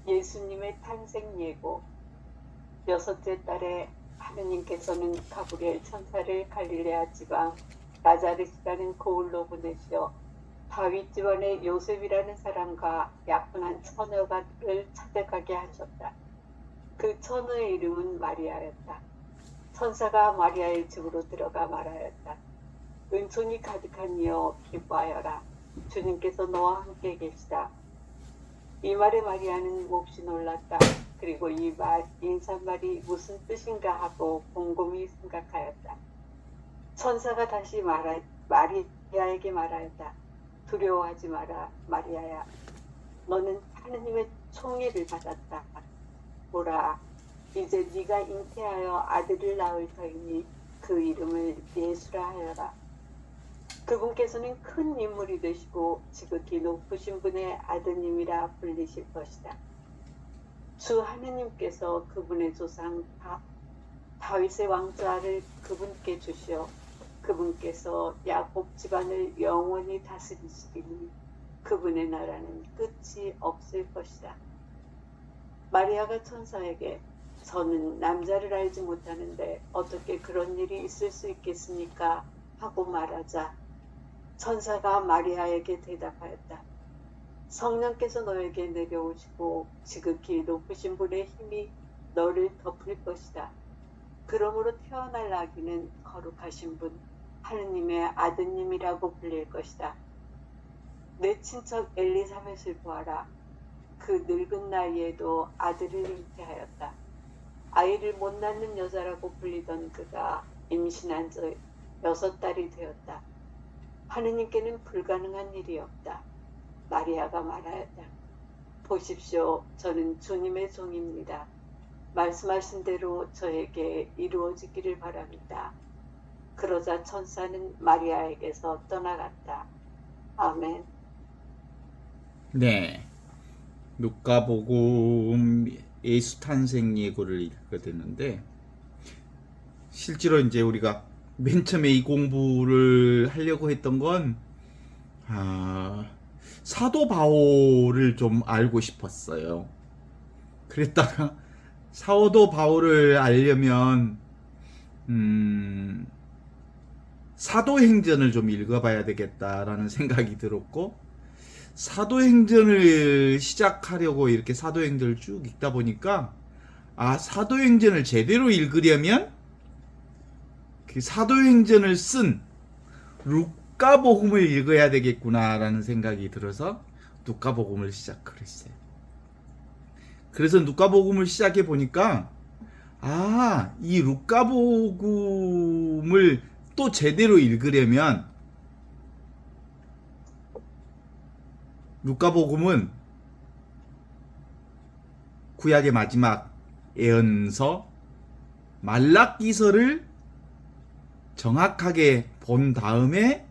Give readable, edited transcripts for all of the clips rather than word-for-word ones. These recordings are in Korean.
예수님의 탄생 예고. 여섯째 달에 하느님께서는 가브리엘 천사를 갈릴레아 지방 나자렛이라는 고을로 보내시어 다윗 집안의 요셉이라는 사람과 약혼한 처녀가를 찾아가게 하셨다. 그 처녀의 이름은 마리아였다. 천사가 마리아의 집으로 들어가 말하였다. 은총이 가득한 이여 기뻐하여라. 주님께서 너와 함께 계시다. 이 말에 마리아는 몹시 놀랐다. 그리고 이 인사말이 무슨 뜻인가 하고 곰곰이 생각하였다. 천사가 다시 마리아에게 말하였다. 두려워하지 마라, 마리아야. 너는 하느님의 총애를 받았다. 보라, 이제 네가 잉태하여 아들을 낳을 터이니 그 이름을 예수라 하여라. 그분께서는 큰 인물이 되시고 지극히 높으신 분의 아드님이라 불리실 것이다. 주 하느님께서 그분의 조상 다윗의 왕좌를 그분께 주시어 그분께서 야곱 집안을 영원히 다스리시리니 그분의 나라는 끝이 없을 것이다. 마리아가 천사에게 저는 남자를 알지 못하는데 어떻게 그런 일이 있을 수 있겠습니까? 하고 말하자 천사가 마리아에게 대답하였다. 성령께서 너에게 내려오시고 지극히 높으신 분의 힘이 너를 덮을 것이다. 그러므로 태어날 아기는 거룩하신 분, 하느님의 아드님이라고 불릴 것이다. 내 친척 엘리사벳을 보아라. 그 늙은 나이에도 아들을 잉태하였다. 아이를 못 낳는 여자라고 불리던 그가 임신한 지 6달이 되었다. 하느님께는 불가능한 일이 없다. 마리아가 말하였다. 보십시오. 저는 주님의 종입니다. 말씀하신 대로 저에게 이루어지기를 바랍니다. 그러자 천사는 마리아에게서 떠나갔다. 아멘. 네. 누가복음 예수 탄생 예고를 읽게 되는데 실제로 이제 우리가 맨 처음에 이 공부를 하려고 했던 건 사도 바울을 좀 알고 싶었어요. 그랬다가 사도 바울을 알려면 사도행전을 좀 읽어봐야 되겠다라는 생각이 들었고 사도행전을 시작하려고 이렇게 사도행전을 쭉 읽다 보니까 사도행전을 제대로 읽으려면 그 사도행전을 쓴 루카복음을 읽어야 되겠구나라는 생각이 들어서 누가복음을 시작을 했어요. 그래서 누가복음을 시작해 보니까 이 루카복음을 또 제대로 읽으려면 루카복음은 구약의 마지막 예언서 말라기서를 정확하게 본 다음에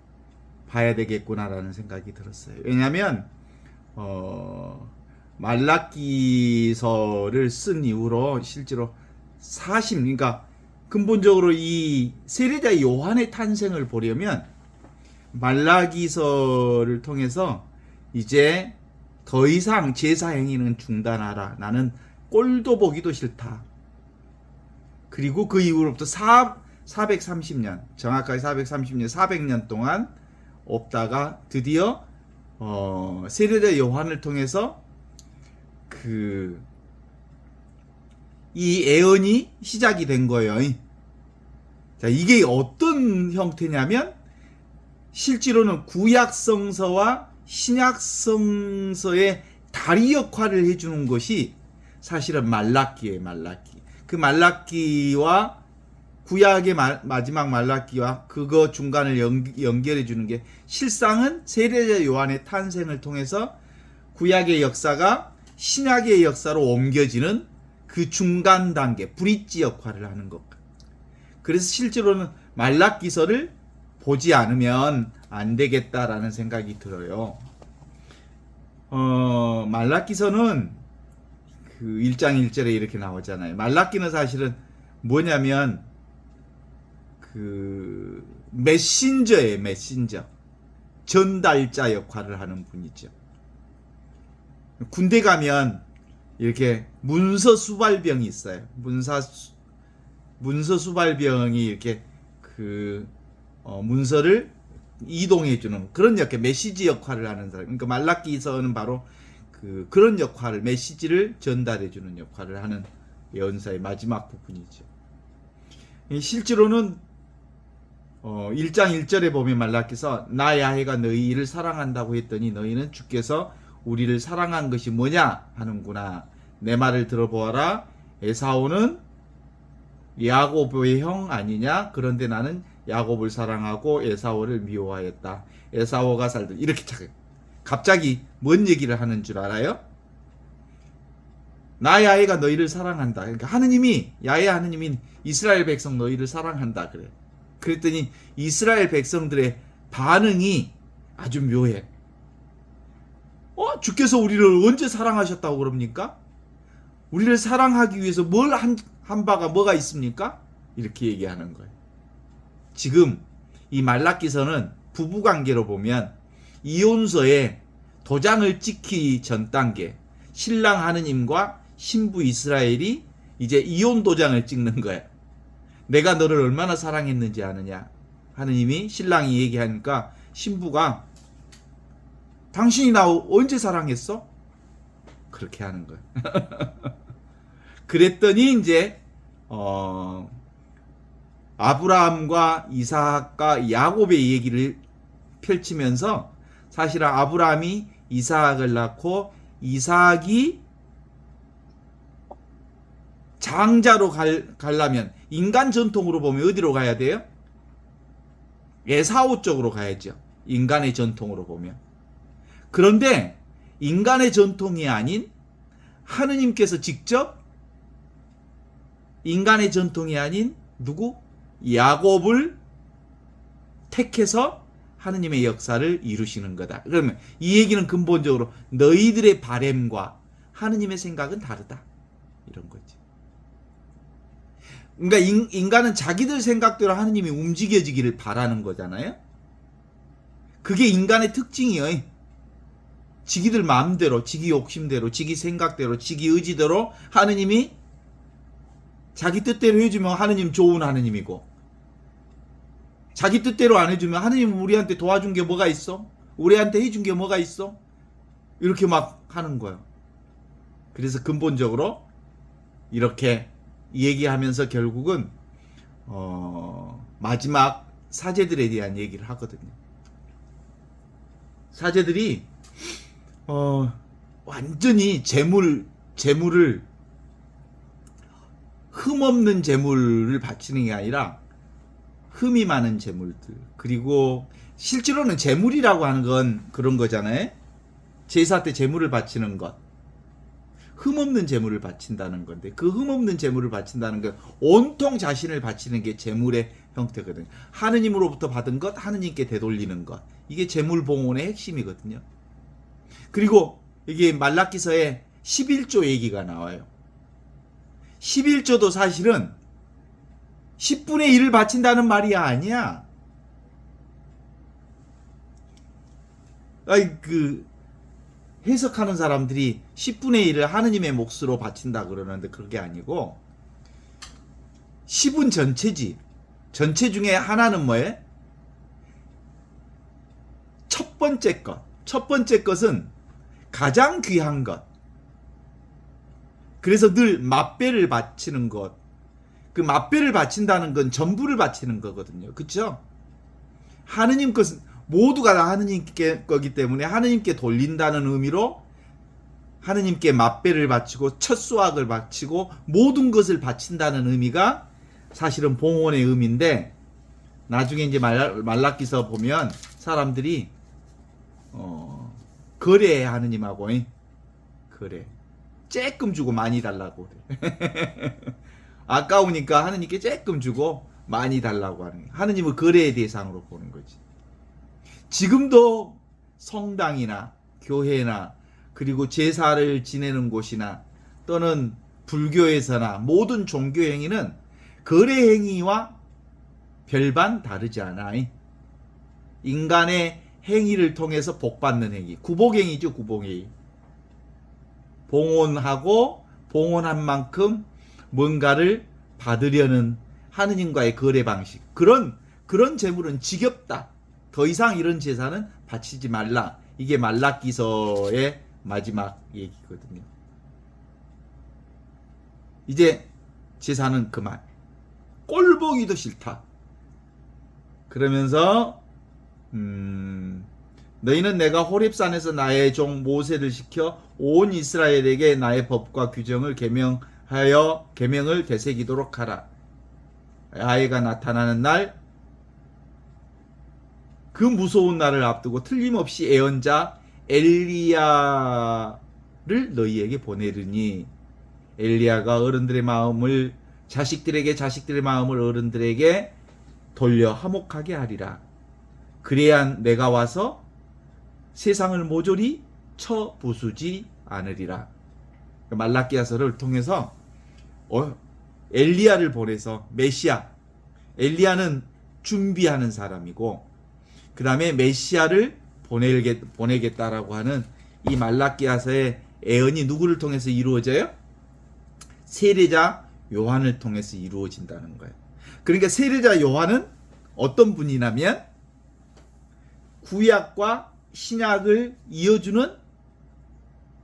봐야 되겠구나라는 생각이 들었어요. 왜냐하면 말라기서를 쓴 이후로 실제로 그러니까 근본적으로 이 세례자 요한의 탄생을 보려면 말라기서를 통해서 이제 더 이상 제사 행위는 중단하라. 나는 꼴도 보기도 싫다. 그리고 그 이후로부터 430년, 정확하게 430년, 400년 동안 없다가 드디어 세례자 요한을 통해서 이 예언이 시작이 된 거예요. 자, 이게 어떤 형태냐면 실제로는 구약 성서와 신약 성서의 다리 역할을 해주는 것이 사실은 말라기예요. 그 말라기와 구약의 마지막 말라기와 그거 중간을 연결해 주는 게 실상은 세례자 요한의 탄생을 통해서 구약의 역사가 신약의 역사로 옮겨지는 그 중간 단계 브릿지 역할을 하는 것. 그래서 실제로는 말라기서를 보지 않으면 안 되겠다라는 생각이 들어요. 말라기서는 그 1장 1절에 이렇게 나오잖아요. 말라기는 사실은 뭐냐면 그 메신저예요. 메신저. 전달자 역할을 하는 분이죠. 군대 가면 이렇게 문서 수발병이 있어요. 문서 수발병이 이렇게 문서를 이동해 주는 그런 역할, 메시지 역할을 하는 사람. 그러니까 말라기서는 바로 그런 역할을, 메시지를 전달해 주는 역할을 하는 예언사의 마지막 부분이죠. 실제로는 1장 1절에 보면 말라기서 나 야훼가 너희를 사랑한다고 했더니 너희는 주께서 우리를 사랑한 것이 뭐냐 하는구나. 내 말을 들어보아라. 에사오는 야곱의 형 아니냐? 그런데 나는 야곱을 사랑하고 에사오를 미워하였다. 에사오가 살던 이렇게 갑자기 뭔 얘기를 하는 줄 알아요? 나 야훼가 너희를 사랑한다. 그러니까 야훼 하느님이 이스라엘 백성 너희를 사랑한다 그래. 그랬더니 이스라엘 백성들의 반응이 아주 묘해. 주께서 우리를 언제 사랑하셨다고 그럽니까? 우리를 사랑하기 위해서 뭘 한 바가 뭐가 있습니까? 이렇게 얘기하는 거예요. 지금 이 말라기서는 부부관계로 보면 이혼서에 도장을 찍기 전 단계, 신랑 하느님과 신부 이스라엘이 이제 이혼 도장을 찍는 거예요. 내가 너를 얼마나 사랑했는지 아느냐. 하느님이, 신랑이 얘기하니까 신부가 당신이 나 언제 사랑했어? 그렇게 하는 거예요. 그랬더니 이제 아브라함과 이삭과 야곱의 얘기를 펼치면서 사실은 아브라함이 이삭을 낳고 이삭이 장자로 가려면 인간 전통으로 보면 어디로 가야 돼요? 에사오 쪽으로 가야죠. 인간의 전통으로 보면. 그런데 인간의 전통이 아닌 하느님께서 직접 인간의 전통이 아닌 누구? 야곱을 택해서 하느님의 역사를 이루시는 거다. 그러면 이 얘기는 근본적으로 너희들의 바램과 하느님의 생각은 다르다. 이런 거지. 그러니까 인간은 자기들 생각대로 하느님이 움직여지기를 바라는 거잖아요. 그게 인간의 특징이에요. 지기들 마음대로, 지기 욕심대로, 지기 생각대로, 지기 의지대로 하느님이 자기 뜻대로 해주면 하느님 좋은 하느님이고, 자기 뜻대로 안 해주면 하느님은 우리한테 도와준 게 뭐가 있어? 우리한테 해준 게 뭐가 있어? 이렇게 막 하는 거예요. 그래서 근본적으로 이렇게 얘기하면서 결국은 마지막 사제들에 대한 얘기를 하거든요. 사제들이 완전히 재물을 흠없는 재물을 바치는 게 아니라 흠이 많은 재물들, 그리고 실제로는 재물이라고 하는 건 그런 거잖아요. 제사 때 재물을 바치는 것, 흠없는 재물을 바친다는 건데, 그 흠없는 재물을 바친다는 건 온통 자신을 바치는 게 재물의 형태거든요. 하느님으로부터 받은 것, 하느님께 되돌리는 것, 이게 재물 봉헌의 핵심이거든요. 그리고 이게 말라기서에 11조 얘기가 나와요. 11조도 사실은 10분의 1을 바친다는 말이 아니야. 해석하는 사람들이 10분의 1을 하느님의 몫으로 바친다 그러는데 그게 아니고 10은 전체지. 전체 중에 하나는 뭐예요? 첫 번째 것. 첫 번째 것은 가장 귀한 것. 그래서 늘 맛배를 바치는 것. 그 맛배를 바친다는 건 전부를 바치는 거거든요. 그렇죠? 하느님 것은 모두가 다 하느님께 거기 때문에 하느님께 돌린다는 의미로 하느님께 맛배를 바치고 첫 수확을 바치고 모든 것을 바친다는 의미가 사실은 봉헌의 의미인데, 나중에 이제 말라기서 보면 사람들이 거래해, 하느님하고 거래. 쬐끔 주고 많이 달라고 그래. 아까우니까 하느님께 쬐끔 주고 많이 달라고 하는 거예요. 하느님을 거래의 대상으로 보는 거지. 지금도 성당이나 교회나 그리고 제사를 지내는 곳이나 또는 불교에서나 모든 종교 행위는 거래 행위와 별반 다르지 않아. 인간의 행위를 통해서 복받는 행위. 구복행위죠, 구복행위. 봉헌하고 봉헌한 만큼 뭔가를 받으려는 하느님과의 거래 방식. 그런 제물은 지겹다. 더 이상 이런 제사는 바치지 말라. 이게 말라기서의 마지막 얘기거든요. 이제 제사는 그만. 꼴보기도 싫다. 그러면서 너희는 내가 호렙산에서 나의 종 모세를 시켜 온 이스라엘에게 나의 법과 규정을 계명을 되새기도록 하라. 야훼가 나타나는 날, 그 무서운 날을 앞두고 틀림없이 예언자 엘리야를 너희에게 보내르니, 엘리야가 어른들의 마음을 자식들의 마음을 어른들에게 돌려 화목하게 하리라. 그래야 내가 와서 세상을 모조리 쳐부수지 않으리라. 말라기야서를 통해서 엘리야를 보내서 메시아, 엘리야는 준비하는 사람이고 그 다음에 메시아를 보내겠다라고 하는 이 말라기야서의 예언이 누구를 통해서 이루어져요? 세례자 요한을 통해서 이루어진다는 거예요. 그러니까 세례자 요한은 어떤 분이냐면 구약과 신약을 이어주는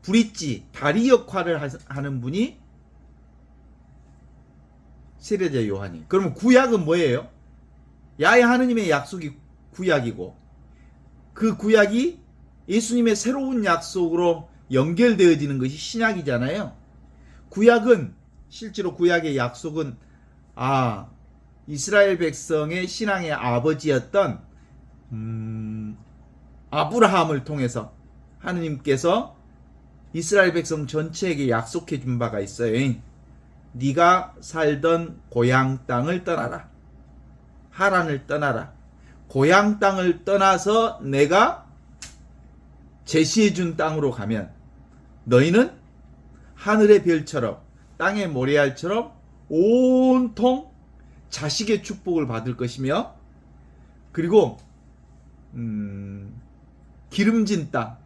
브릿지, 다리 역할을 하는 분이 세례자 요한이. 그러면 구약은 뭐예요? 야훼 하느님의 약속이 구약이고 그 구약이 예수님의 새로운 약속으로 연결되어지는 것이 신약이잖아요. 구약은 실제로 구약의 약속은 이스라엘 백성의 신앙의 아버지였던 아브라함을 통해서 하느님께서 이스라엘 백성 전체에게 약속해 준 바가 있어요. 네가 살던 고향 땅을 떠나라. 하란을 떠나라. 고향 땅을 떠나서 내가 제시해 준 땅으로 가면 너희는 하늘의 별처럼 땅의 모래알처럼 온통 자식의 축복을 받을 것이며 그리고 기름진 땅,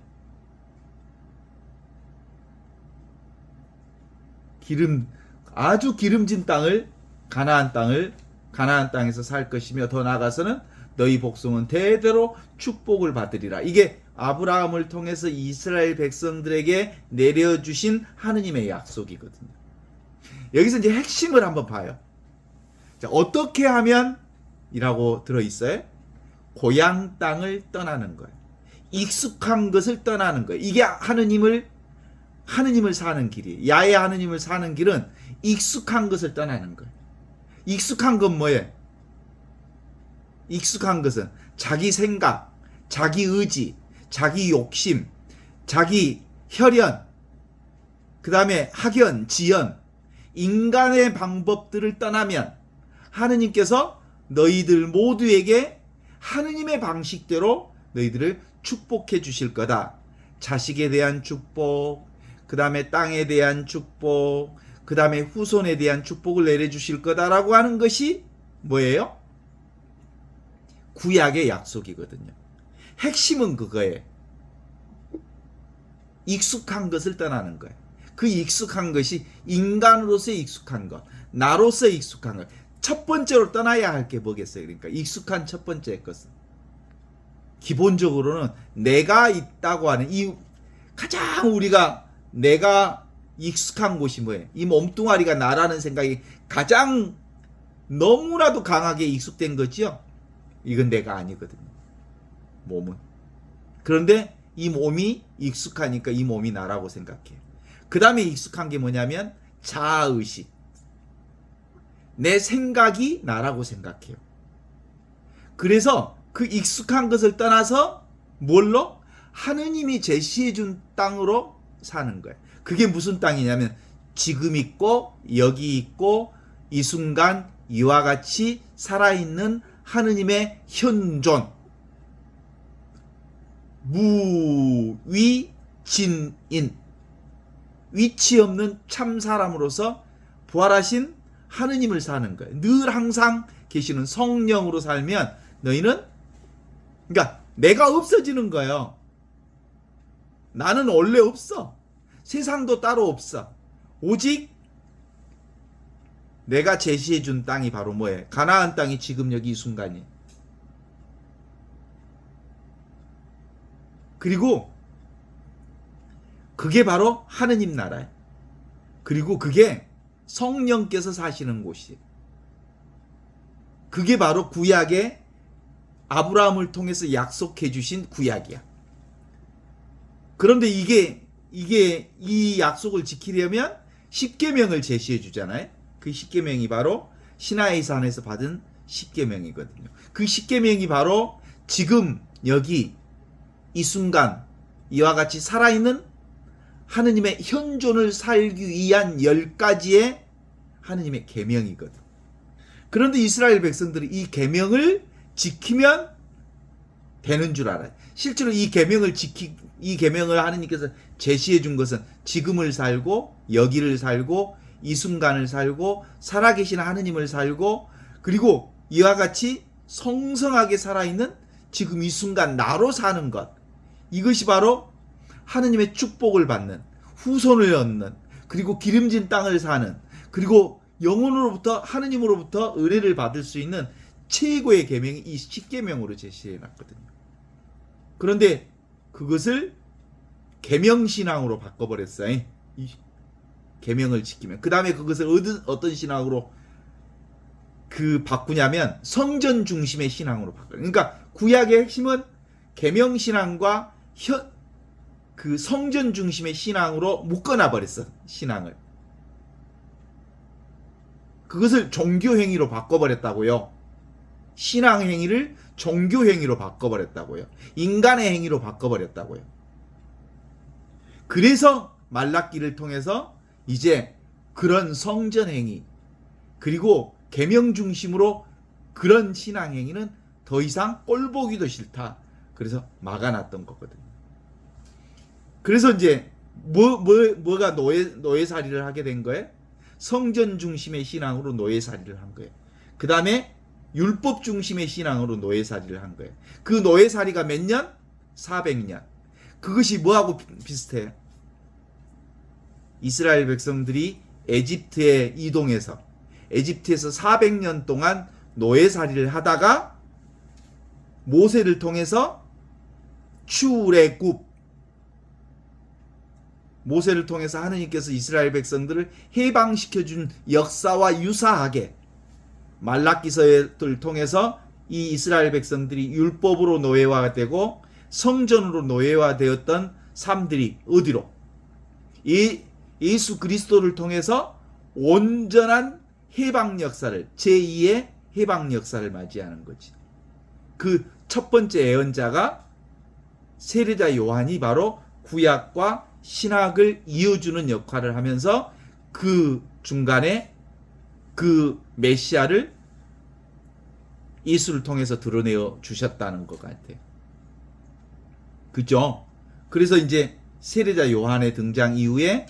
아주 기름진 땅을 가나안 땅에서 살 것이며 더 나아가서는 너희 복성은 대대로 축복을 받으리라. 이게 아브라함을 통해서 이스라엘 백성들에게 내려주신 하느님의 약속이거든요. 여기서 이제 핵심을 한번 봐요. 자, 어떻게 하면 이라고 들어있어요? 고향 땅을 떠나는 거예요. 익숙한 것을 떠나는 거예요. 이게 하느님을 사는 길이에요. 야훼 하느님을 사는 길은 익숙한 것을 떠나는 거예요. 익숙한 건 뭐예요? 익숙한 것은 자기 생각, 자기 의지, 자기 욕심, 자기 혈연, 그 다음에 학연, 지연, 인간의 방법들을 떠나면 하느님께서 너희들 모두에게 하느님의 방식대로 너희들을 축복해 주실 거다. 자식에 대한 축복, 그 다음에 땅에 대한 축복, 그 다음에 후손에 대한 축복을 내려주실 거다라고 하는 것이 뭐예요? 구약의 약속이거든요. 핵심은 그거예요. 익숙한 것을 떠나는 거예요. 그 익숙한 것이 인간으로서의 익숙한 것, 나로서의 익숙한 것. 첫 번째로 떠나야 할 게 뭐겠어요? 그러니까 익숙한 첫 번째 것은 기본적으로는 내가 있다고 하는 이 가장 우리가 내가 익숙한 곳이 뭐예요? 이 몸뚱아리가 나라는 생각이 가장 너무나도 강하게 익숙된 거죠. 이건 내가 아니거든요. 몸은. 그런데 이 몸이 익숙하니까 이 몸이 나라고 생각해요. 그 다음에 익숙한 게 뭐냐면 자아의식. 내 생각이 나라고 생각해요. 그래서 그 익숙한 것을 떠나서 뭘로? 하느님이 제시해준 땅으로 사는 거예요. 그게 무슨 땅이냐면 지금 있고 여기 있고 이 순간 이와 같이 살아있는 하느님의 현존, 무위진인, 위치 없는 참사람으로서 부활하신 하느님을 사는 거예요. 늘 항상 계시는 성령으로 살면 너희는, 그러니까 내가 없어지는 거예요. 나는 원래 없어. 세상도 따로 없어. 오직 내가 제시해 준 땅이 바로 뭐예요? 가나안 땅이 지금 여기 이 순간이에요. 그리고 그게 바로 하느님 나라예요. 그리고 그게 성령께서 사시는 곳이에요. 그게 바로 구약의 아브라함을 통해서 약속해 주신 구약이야. 그런데 이 약속을 지키려면 십계명을 제시해 주잖아요. 그 십계명이 바로 시나이 산에서 받은 십계명이거든요. 그 십계명이 바로 지금 여기 이 순간 이와 같이 살아있는 하느님의 현존을 살기 위한 10가지의 하느님의 계명이거든. 그런데 이스라엘 백성들이 이 계명을 지키면 되는 줄 알아요. 실제로 이 계명을 하느님께서 제시해 준 것은 지금을 살고 여기를 살고 이 순간을 살고 살아계신 하느님을 살고 그리고 이와 같이 성성하게 살아있는 지금 이 순간 나로 사는 것. 이것이 바로 하느님의 축복을 받는, 후손을 얻는, 그리고 기름진 땅을 사는, 그리고 영혼으로부터 하느님으로부터 은혜를 받을 수 있는 최고의 계명이 이 십계명으로 제시해 놨거든요. 그런데 그것을 계명신앙으로 바꿔버렸어요. 이 계명을 지키면. 그 다음에 그것을 어떤 신앙으로 바꾸냐면 성전 중심의 신앙으로 바꿔요. 그러니까 구약의 핵심은 계명신앙과 그 성전 중심의 신앙으로 묶어놔 버렸어. 신앙을. 그것을 종교행위로 바꿔버렸다고요. 신앙행위를 종교행위로 바꿔버렸다고요. 인간의 행위로 바꿔버렸다고요. 그래서 말라기를 통해서 이제 그런 성전행위 그리고 계명 중심으로 그런 신앙행위는 더 이상 꼴보기도 싫다. 그래서 막아놨던 거거든요. 그래서 이제 뭐가 노예살이를 하게 된 거예요? 성전 중심의 신앙으로 노예살이를 한 거예요. 그 다음에 율법 중심의 신앙으로 노예살이를 한 거예요. 그 노예살이가 몇 년? 400년. 그것이 뭐하고 비슷해요? 이스라엘 백성들이 에집트에 이동해서 에집트에서 400년 동안 노예살이를 하다가 모세를 통해서 출애굽 모세를 통해서 하느님께서 이스라엘 백성들을 해방시켜준 역사와 유사하게 말라기서를 통해서 이 이스라엘 백성들이 율법으로 노예화되고 성전으로 노예화되었던 삶들이 어디로? 예수 그리스도를 통해서 온전한 해방 역사를 제2의 해방 역사를 맞이하는 거지. 그 첫 번째 예언자가 세례자 요한이 바로 구약과 신학을 이어주는 역할을 하면서 그 중간에 그 메시아를 예수를 통해서 드러내어 주셨다는 것 같아요. 그죠? 그래서 이제 세례자 요한의 등장 이후에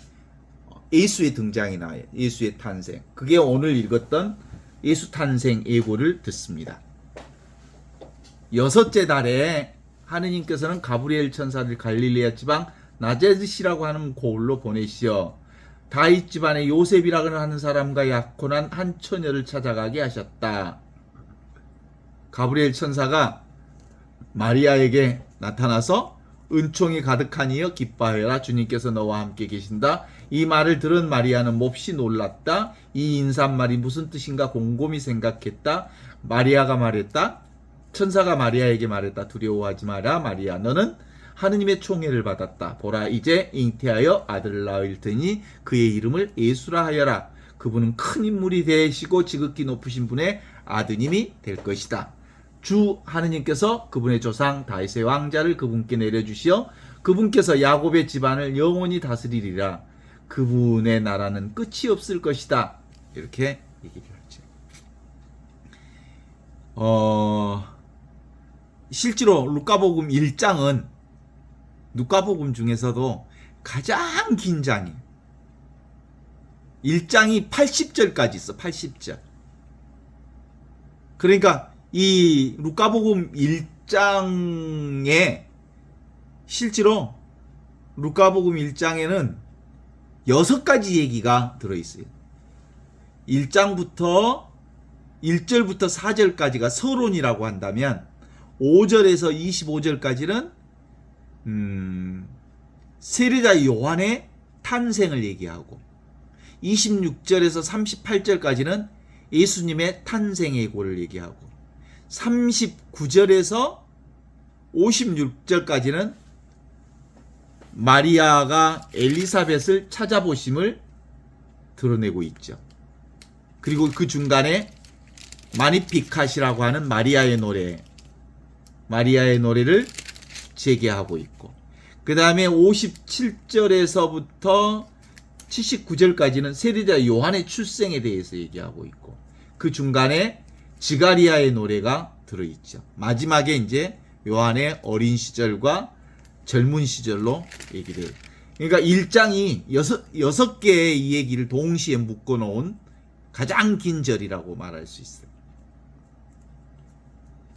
예수의 등장이 나와요. 예수의 탄생. 그게 오늘 읽었던 예수 탄생 예고를 듣습니다. 6째 달에 하느님께서는 가브리엘 천사를 갈릴레아 지방 나자렛이라고 하는 고을로 보내시어 다윗 집안의 요셉이라고 하는 사람과 약혼한 한 처녀를 찾아가게 하셨다. 가브리엘 천사가 마리아에게 나타나서 은총이 가득하니여 기뻐하여라, 주님께서 너와 함께 계신다. 이 말을 들은 마리아는 몹시 놀랐다. 이 인사말이 무슨 뜻인가 곰곰이 생각했다. 마리아가 말했다. 천사가 마리아에게 말했다. 두려워하지 마라 마리아, 너는 하느님의 총애를 받았다. 보라, 이제 잉태하여 아들을 낳을 테니 그의 이름을 예수라 하여라. 그분은 큰 인물이 되시고 지극히 높으신 분의 아드님이 될 것이다. 주 하느님께서 그분의 조상 다윗의 왕자를 그분께 내려주시어 그분께서 야곱의 집안을 영원히 다스리리라. 그분의 나라는 끝이 없을 것이다. 이렇게 얘기를 하죠. 실제로 루카복음 1장은 누가복음 중에서도 가장 긴 장이에요. 1장이 80절까지 있어. 80절. 그러니까 이 루카복음 1장에 실제로 루카복음 1장에는 6가지 얘기가 들어있어요. 1절부터 4절까지가 서론이라고 한다면 5절에서 25절까지는 세례자 요한의 탄생을 얘기하고 26절에서 38절까지는 예수님의 탄생 예고를 얘기하고 39절에서 56절까지는 마리아가 엘리사벳을 찾아보심을 드러내고 있죠. 그리고 그 중간에 마니피캇이라고 하는 마리아의 노래를 재개하고 있고, 그 다음에 57절에서부터 79절까지는 세례자 요한의 출생에 대해서 얘기하고 있고, 그 중간에 지가리아의 노래가 들어있죠. 마지막에 이제 요한의 어린 시절과 젊은 시절로 얘기를. 그러니까 1장이 6개의 이 얘기를 동시에 묶어놓은 가장 긴 절이라고 말할 수 있어요.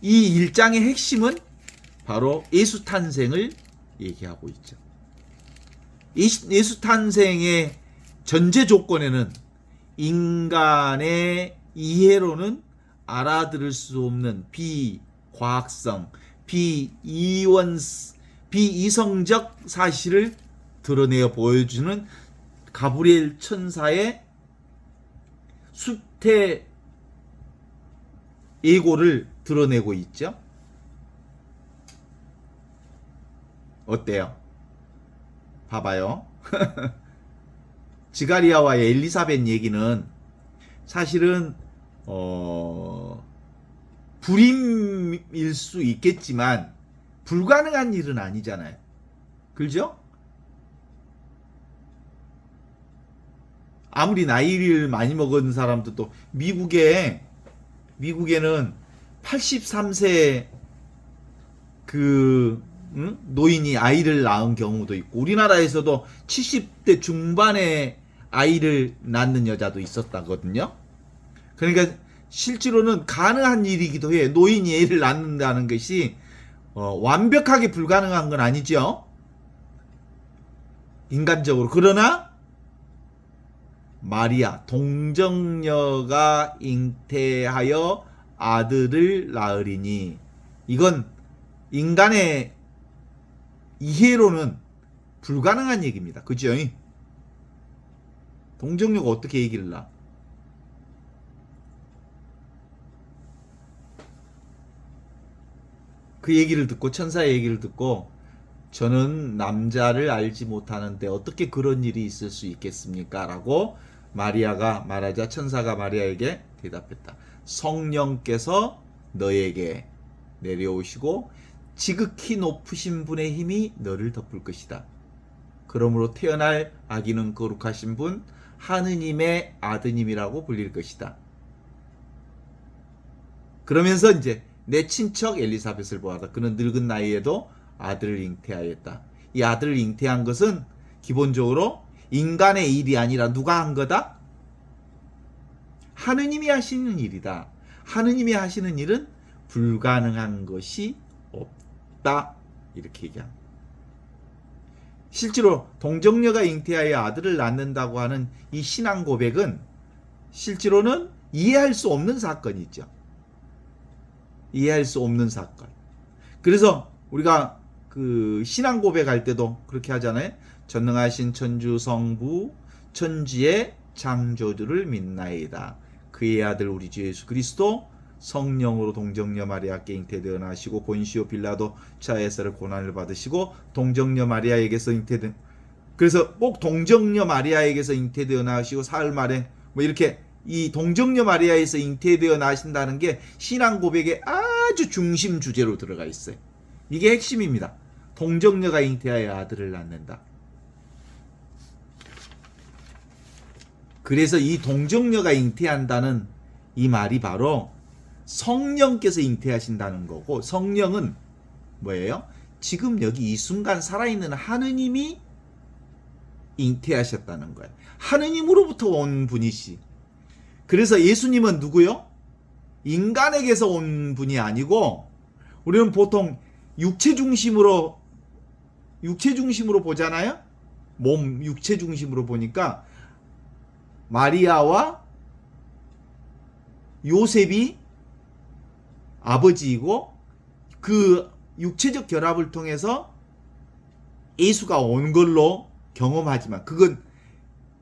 이 1장의 핵심은 바로 예수 탄생을 얘기하고 있죠. 예수 탄생의 전제 조건에는 인간의 이해로는 알아들을 수 없는 비과학성, 비이성적 사실을 드러내어 보여주는 가브리엘 천사의 수태 예고를 드러내고 있죠. 어때요? 봐봐요. 지가리아와 엘리사벳 얘기는 사실은 불임일 수 있겠지만 불가능한 일은 아니잖아요. 그렇죠? 아무리 나이를 많이 먹은 사람도 또 미국에는 83세 노인이 아이를 낳은 경우도 있고, 우리나라에서도 70대 중반에 아이를 낳는 여자도 있었다거든요. 그러니까 실제로는 가능한 일이기도 해요. 노인이 애를 낳는다는 것이 완벽하게 불가능한 건 아니죠, 인간적으로. 그러나 마리아 동정녀가 잉태하여 아들을 낳으리니, 이건 인간의 이해로는 불가능한 얘기입니다. 그죠? 동정녀가 어떻게 얘기를 낳아? 그 얘기를 듣고, 천사의 얘기를 듣고, 저는 남자를 알지 못하는데 어떻게 그런 일이 있을 수 있겠습니까? 라고 마리아가 말하자 천사가 마리아에게 대답했다. 성령께서 너에게 내려오시고 지극히 높으신 분의 힘이 너를 덮을 것이다. 그러므로 태어날 아기는 거룩하신 분, 하느님의 아드님이라고 불릴 것이다. 그러면서 이제 내 친척 엘리사벳을 보아라. 그는 늙은 나이에도 아들을 잉태하였다. 이 아들을 잉태한 것은 기본적으로 인간의 일이 아니라 누가 한 거다? 하느님이 하시는 일이다. 하느님이 하시는 일은 불가능한 것이 없다. 이렇게 얘기합니다. 실제로 동정녀가 잉태하여 아들을 낳는다고 하는 이 신앙 고백은 실제로는 이해할 수 없는 사건이죠. 이해할 수 없는 사건. 그래서 우리가 그 신앙 고백할 때도 그렇게 하잖아요. 전능하신 천주 성부 천지의 창조주를 믿나이다. 그의 아들 우리 주 예수 그리스도 성령으로 동정녀 마리아께 잉태되어 나시고 본시오 빌라도 차에서를 고난을 받으시고 동정녀 마리아에게서 잉태된, 그래서 꼭 동정녀 마리아에게서 잉태되어 나시고 사흘 만에 뭐 이렇게 이 동정녀 마리아에서 잉태되어 나신다는 게 신앙 고백의 아주 중심 주제로 들어가 있어요. 이게 핵심입니다. 동정녀가 잉태하여 아들을 낳는다. 그래서 이 동정녀가 잉태한다는 이 말이 바로 성령께서 잉태하신다는 거고, 성령은 뭐예요? 지금 여기 이 순간 살아있는 하느님이 잉태하셨다는 거예요. 하느님으로부터 온 분이시. 그래서 예수님은 누구요? 인간에게서 온 분이 아니고, 우리는 보통 육체 중심으로 보잖아요. 몸 육체 중심으로 보니까 마리아와 요셉이 아버지이고 그 육체적 결합을 통해서 예수가 온 걸로 경험하지만 그건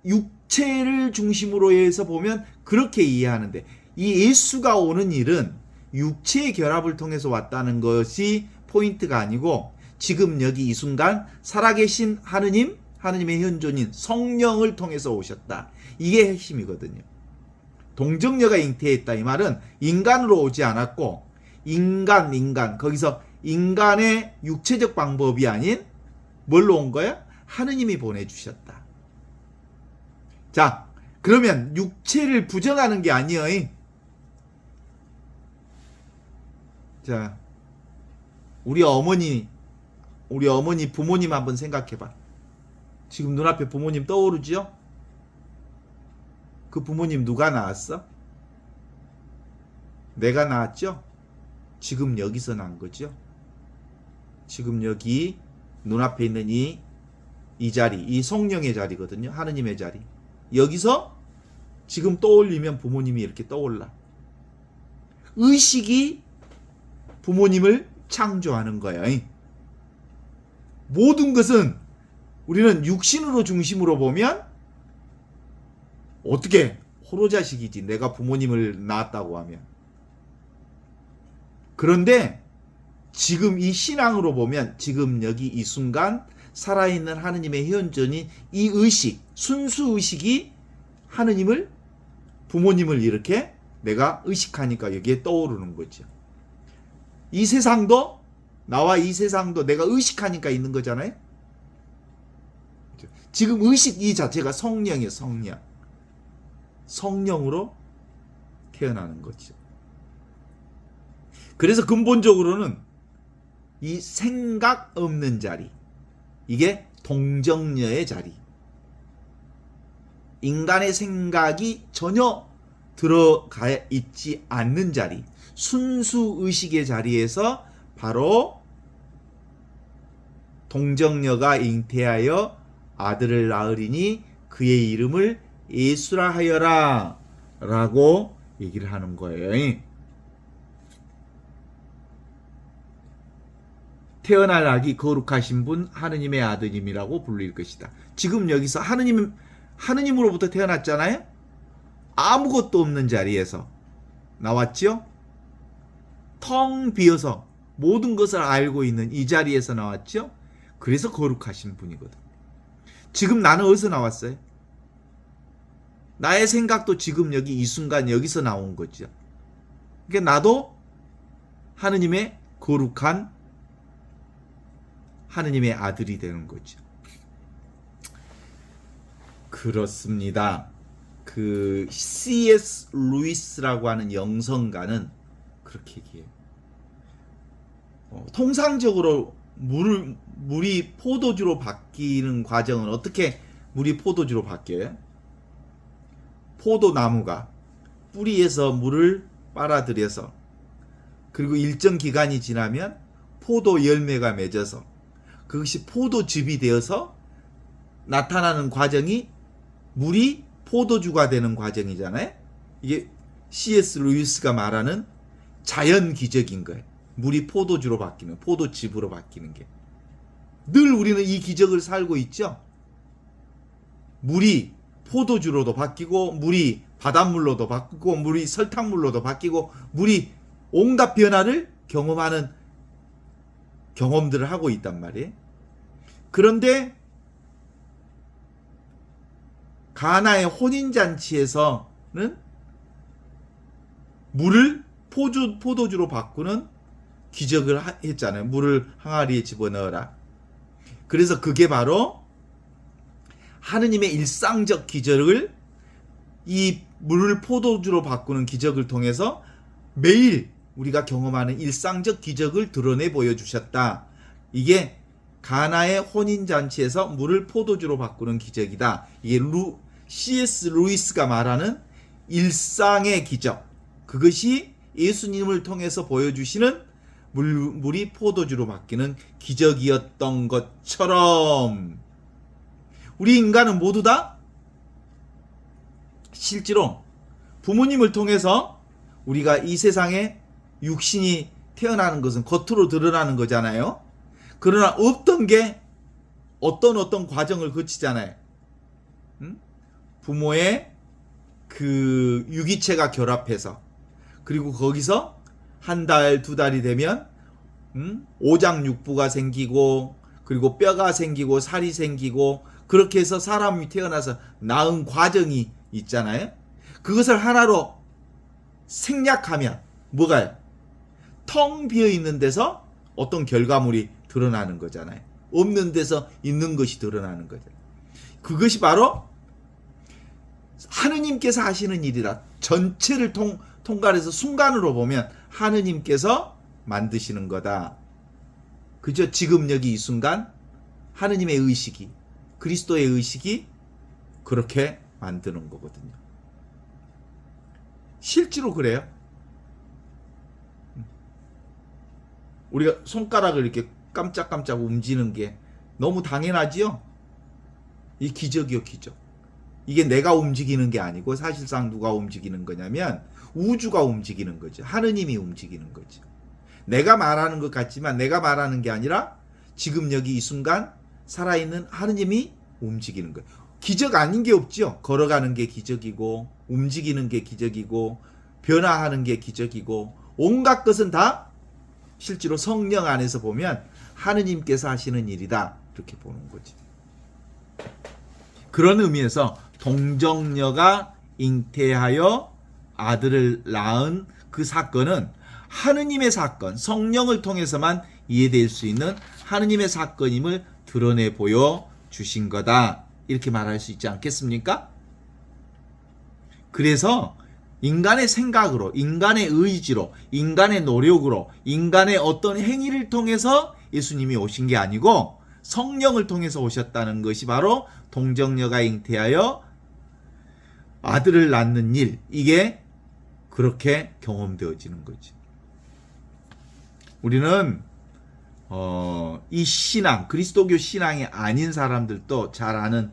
육체를 중심으로 해서 보면 그렇게 이해하는데 이 예수가 오는 일은 육체의 결합을 통해서 왔다는 것이 포인트가 아니고 지금 여기 이 순간 살아계신 하느님의 현존인 성령을 통해서 오셨다. 이게 핵심이거든요. 동정녀가 잉태했다 이 말은 인간으로 오지 않았고 인간 거기서 인간의 육체적 방법이 아닌 뭘로 온 거야? 하느님이 보내주셨다. 자, 그러면 육체를 부정하는 게 아니에요. 자, 우리 어머니 부모님 한번 생각해봐. 지금 눈앞에 부모님 떠오르죠? 그 부모님 누가 낳았어? 내가 낳았죠? 지금 여기서 난 거죠? 지금 여기 눈앞에 있는 이 자리, 이 성령의 자리거든요. 하느님의 자리. 여기서 지금 떠올리면 부모님이 이렇게 떠올라. 의식이 부모님을 창조하는 거예요. 모든 것은 우리는 육신으로 중심으로 보면 어떻게 호로자식이지 내가 부모님을 낳았다고 하면. 그런데 지금 이 신앙으로 보면 지금 여기 이 순간 살아있는 하느님의 현존인 이 의식, 순수 의식이 하느님을 부모님을 이렇게 내가 의식하니까 여기에 떠오르는 거죠. 이 세상도 나와 이 세상도 내가 의식하니까 있는 거잖아요. 지금 의식 이 자체가 성령이에요. 성령으로 태어나는 거죠. 그래서 근본적으로는 이 생각 없는 자리, 이게 동정녀의 자리, 인간의 생각이 전혀 들어가 있지 않는 자리, 순수 의식의 자리에서 바로 동정녀가 잉태하여 아들을 낳으리니 그의 이름을 예수라 하여라 라고 얘기를 하는 거예요. 태어날 아기 거룩하신 분 하느님의 아드님이라고 불릴 것이다. 지금 여기서 하느님으로부터 태어났잖아요. 아무것도 없는 자리에서 나왔죠. 텅 비어서 모든 것을 알고 있는 이 자리에서 나왔죠. 그래서 거룩하신 분이거든. 지금 나는 어디서 나왔어요? 나의 생각도 지금 여기 이 순간 여기서 나온 거죠. 그러니까 나도 하느님의 거룩한 하느님의 아들이 되는 거죠. 그렇습니다. 그 C.S. 루이스라고 하는 영성가는 그렇게 얘기해요. 통상적으로 물이 포도주로 바뀌는 과정은 어떻게 물이 포도주로 바뀌어요? 포도나무가 뿌리에서 물을 빨아들여서 그리고 일정 기간이 지나면 포도 열매가 맺어서 그것이 포도즙이 되어서 나타나는 과정이 물이 포도주가 되는 과정이잖아요. 이게 C.S. 루이스가 말하는 자연 기적인 거예요. 물이 포도주로 바뀌는, 포도즙으로 바뀌는 게. 늘 우리는 이 기적을 살고 있죠. 물이 포도주로도 바뀌고, 물이 바닷물로도 바뀌고, 물이 설탕물로도 바뀌고, 물이 온갖 변화를 경험하는 경험들을 하고 있단 말이에요. 그런데 가나의 혼인잔치에서는 물을 포도주로 바꾸는 기적을 했잖아요. 물을 항아리에 집어넣어라. 그래서 그게 바로 하느님의 일상적 기적을 이 물을 포도주로 바꾸는 기적을 통해서 매일 우리가 경험하는 일상적 기적을 드러내 보여주셨다. 이게 가나의 혼인잔치에서 물을 포도주로 바꾸는 기적이다. 이게 C.S. 루이스가 말하는 일상의 기적. 그것이 예수님을 통해서 보여주시는 물이 포도주로 바뀌는 기적이었던 것처럼 우리 인간은 모두 다 실제로 부모님을 통해서 우리가 이 세상에 육신이 태어나는 것은 겉으로 드러나는 거잖아요. 그러나 없던 게 어떤 과정을 거치잖아요. 부모의 그 유기체가 결합해서, 그리고 거기서 한 달, 두 달이 되면 오장육부가 생기고, 그리고 뼈가 생기고 살이 생기고, 그렇게 해서 사람이 태어나서 낳은 과정이 있잖아요. 그것을 하나로 생략하면 뭐가요? 텅 비어 있는 데서 어떤 결과물이 드러나는 거잖아요. 없는 데서 있는 것이 드러나는 거죠. 그것이 바로 하느님께서 하시는 일이다. 전체를 통괄해서 순간으로 보면 하느님께서 만드시는 거다. 그죠? 지금 여기 이 순간 하느님의 의식이, 그리스도의 의식이 그렇게 만드는 거거든요. 실제로 그래요. 우리가 손가락을 이렇게 깜짝깜짝 움직이는 게 너무 당연하지요? 이 기적이요, 기적. 이게 내가 움직이는 게 아니고 사실상 누가 움직이는 거냐면 우주가 움직이는 거죠. 하느님이 움직이는 거죠. 내가 말하는 것 같지만 내가 말하는 게 아니라 지금 여기 이 순간 살아있는 하느님이 움직이는 거예요. 기적 아닌 게 없죠. 걸어가는 게 기적이고, 움직이는 게 기적이고, 변화하는 게 기적이고, 온갖 것은 다 실제로 성령 안에서 보면 하느님께서 하시는 일이다, 이렇게 보는 거지. 그런 의미에서 동정녀가 잉태하여 아들을 낳은 그 사건은 하느님의 사건, 성령을 통해서만 이해될 수 있는 하느님의 사건임을 드러내 보여 주신 거다, 이렇게 말할 수 있지 않겠습니까? 그래서 인간의 생각으로, 인간의 의지로, 인간의 노력으로, 인간의 어떤 행위를 통해서 예수님이 오신 게 아니고 성령을 통해서 오셨다는 것이 바로 동정녀가 잉태하여 아들을 낳는 일, 이게 그렇게 경험되어지는 거지. 우리는 이 신앙, 그리스도교 신앙이 아닌 사람들도 잘 아는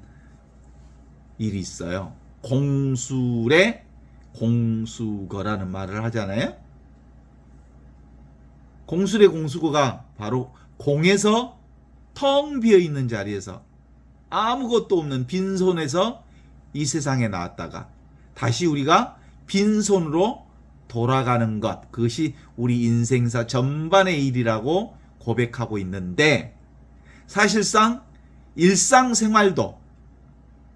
일이 있어요. 공술의 공수거라는 말을 하잖아요. 공술의 공수거가 바로 공에서 텅 비어 있는 자리에서 아무것도 없는 빈손에서 이 세상에 나왔다가 다시 우리가 빈손으로 돌아가는 것, 그것이 우리 인생사 전반의 일이라고 고백하고 있는데, 사실상 일상생활도,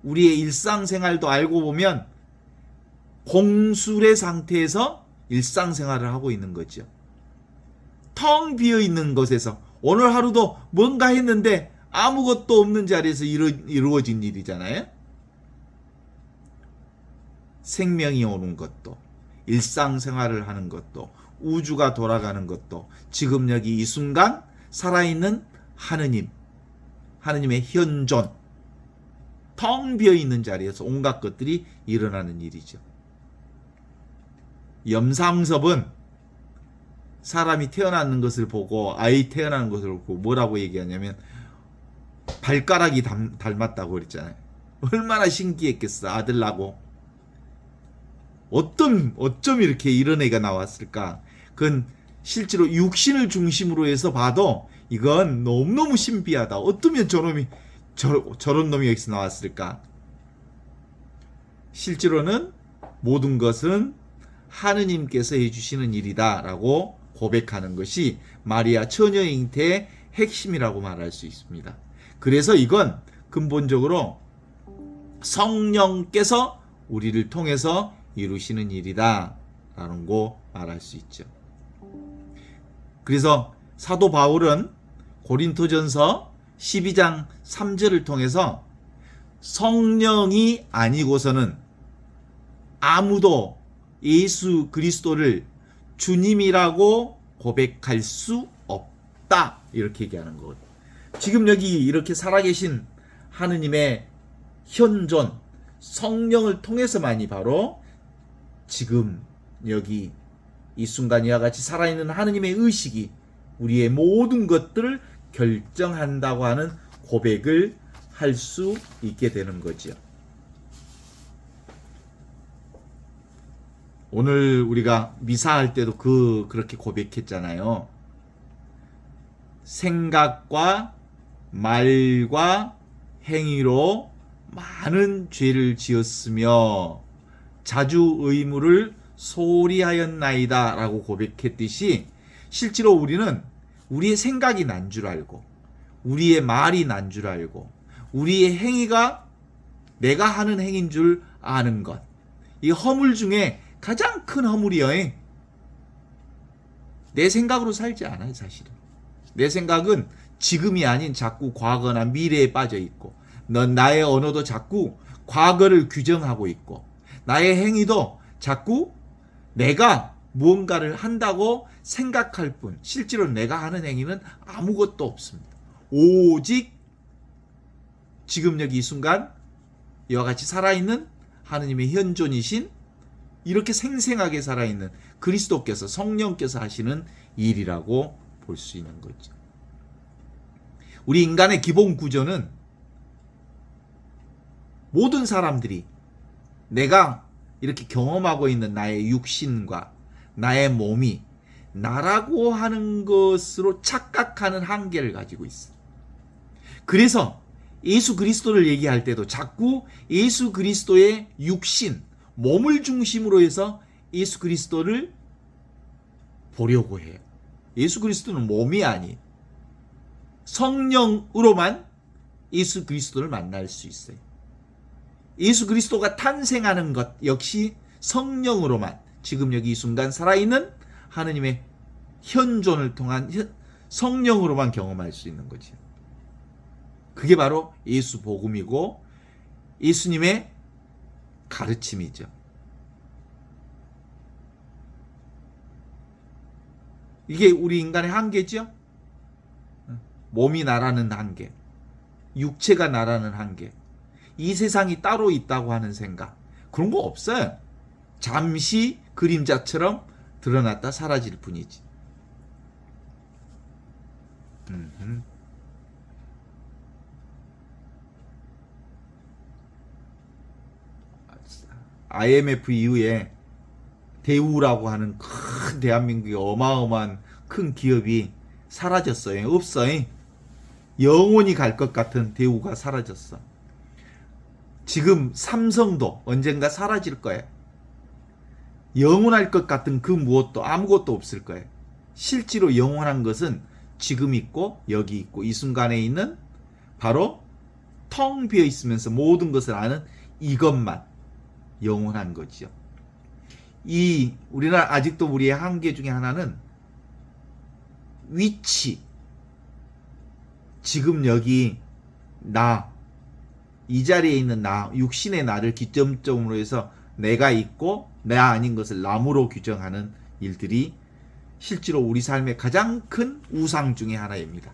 우리의 일상생활도 알고 보면 공술의 상태에서 일상생활을 하고 있는 거죠. 텅 비어 있는 것에서 오늘 하루도 뭔가 했는데 아무것도 없는 자리에서 이루어진 일이잖아요. 생명이 오는 것도, 일상생활을 하는 것도, 우주가 돌아가는 것도, 지금 여기 이 순간 살아있는 하느님, 하느님의 현존, 텅 비어 있는 자리에서 온갖 것들이 일어나는 일이죠. 염상섭은 사람이 태어나는 것을 보고, 아이 태어나는 것을 보고 뭐라고 얘기하냐면 발가락이 닮았다고 그랬잖아요. 얼마나 신기했겠어. 아들 나고 어쩜 이렇게 이런 애가 나왔을까. 그건 실제로 육신을 중심으로 해서 봐도 이건 너무너무 신비하다. 어쩌면 저런 놈이 여기서 나왔을까. 실제로는 모든 것은 하느님께서 해주시는 일이다 라고 고백하는 것이 마리아 처녀 잉태의 핵심이라고 말할 수 있습니다. 그래서 이건 근본적으로 성령께서 우리를 통해서 이루시는 일이다 라는 거 말할 수 있죠. 그래서 사도 바울은 고린토전서 12장 3절을 통해서 성령이 아니고서는 아무도 예수 그리스도를 주님이라고 고백할 수 없다, 이렇게 얘기하는 거거든요. 지금 여기 이렇게 살아계신 하느님의 현존, 성령을 통해서만이 바로 지금 여기 이 순간 이와 같이 살아있는 하느님의 의식이 우리의 모든 것들을 결정한다고 하는 고백을 할 수 있게 되는 거죠. 오늘 우리가 미사할 때도 그렇게 고백했잖아요. 생각과 말과 행위로 많은 죄를 지었으며 자주 의무를 소홀히 하였나이다 라고 고백했듯이, 실제로 우리는 우리의 생각이 난 줄 알고, 우리의 말이 난 줄 알고, 우리의 행위가 내가 하는 행위인 줄 아는 것, 이 허물 중에 가장 큰 허물이요, 내 생각으로 살지 않아요. 사실은 내 생각은 지금이 아닌 자꾸 과거나 미래에 빠져 있고, 나의 언어도 자꾸 과거를 규정하고 있고, 나의 행위도 자꾸 내가 무언가를 한다고 생각할 뿐, 실제로 내가 하는 행위는 아무것도 없습니다. 오직 지금 여기 이 순간 이와 같이 살아있는 하느님의 현존이신, 이렇게 생생하게 살아있는 그리스도께서, 성령께서 하시는 일이라고 볼 수 있는 거죠. 우리 인간의 기본 구조는 모든 사람들이 내가 이렇게 경험하고 있는 나의 육신과 나의 몸이 나라고 하는 것으로 착각하는 한계를 가지고 있어요. 그래서 예수 그리스도를 얘기할 때도 자꾸 예수 그리스도의 육신, 몸을 중심으로 해서 예수 그리스도를 보려고 해요. 예수 그리스도는 몸이 아닌 성령으로만 예수 그리스도를 만날 수 있어요. 예수 그리스도가 탄생하는 것 역시 성령으로만, 지금 여기 이 순간 살아있는 하느님의 현존을 통한 성령으로만 경험할 수 있는 거죠. 그게 바로 예수 복음이고 예수님의 가르침이죠. 이게 우리 인간의 한계죠. 몸이 나라는 한계, 육체가 나라는 한계, 이 세상이 따로 있다고 하는 생각, 그런 거 없어요. 잠시 그림자처럼 드러났다 사라질 뿐이지. IMF 이후에 대우라고 하는 큰 대한민국의 어마어마한 큰 기업이 사라졌어요. 없어요. 영원히 갈 것 같은 대우가 사라졌어. 지금 삼성도 언젠가 사라질 거예요. 영원할 것 같은 그 무엇도 아무것도 없을 거예요. 실제로 영원한 것은 지금 있고 여기 있고 이 순간에 있는 바로 텅 비어 있으면서 모든 것을 아는 이것만 영원한 거죠. 우리는 아직도 우리의 한계 중에 하나는 위치, 지금 여기 이 자리에 있는 육신의 나를 기점점으로 해서 내가 있고 나 아닌 것을 남으로 규정하는 일들이 실제로 우리 삶의 가장 큰 우상 중에 하나입니다.